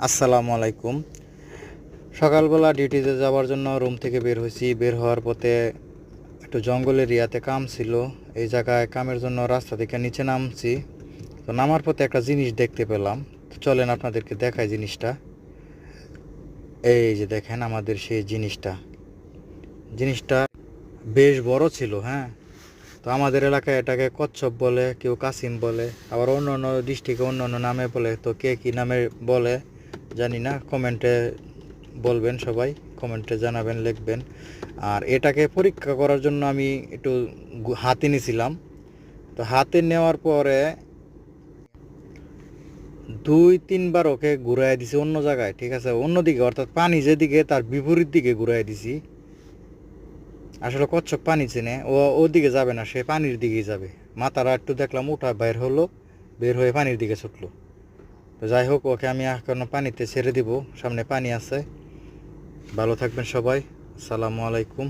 আসসালামু আলাইকুম। সকালবেলা ডিউটিতে যাওয়ার জন্য রুম থেকে বের হয়েছি। বের হওয়ার পথে একটু জঙ্গল এরিয়াতে কাম ছিল। এই জায়গায় কামের জন্য রাস্তা থেকে নিচে নামছি। তো নামার পথে একটা জিনিস দেখতে পেলাম। তো চলেন আপনাদেরকে দেখাই জিনিসটা। এই যে দেখেন আমাদের সেই জিনিসটা। জিনিসটা বেশ বড় ছিল, হ্যাঁ। তো আমাদের এলাকায় এটাকে কচ্ছপ বলে, কেউ কাসিম বলে, আবার অন্য অন্য ডিস্ট্রিক্টে অন্য অন্য নামে বলে। তো কে কী নামে বলে জানি না, কমেন্টে বলবেন, সবাই কমেন্টে জানাবেন, লিখবেন। আর এটাকে পরীক্ষা করার জন্য আমি একটু হাতে নিয়েছিলাম। তো হাতে নেওয়ার পরে 2-3 বার ওকে ঘুরাই দিছি অন্য জায়গায়, ঠিক আছে, অন্যদিকে, অর্থাৎ পানি যেদিকে তার বিপরীত দিকে ঘুরাই দিছি। আসলে কচ্ছপ পানি চেনে, ও ওদিকে যাবে না, সে পানির দিকেই যাবে। মাথারা একটু দেখলাম ওটা বের হলো, বের হয়ে পানির দিকে ছুটলো। তো যাই হোক, ওকে আমি এখন পানিতে ছেড়ে দিব, সামনে পানি আছে। ভালো থাকবেন সবাই। আসসালামু আলাইকুম।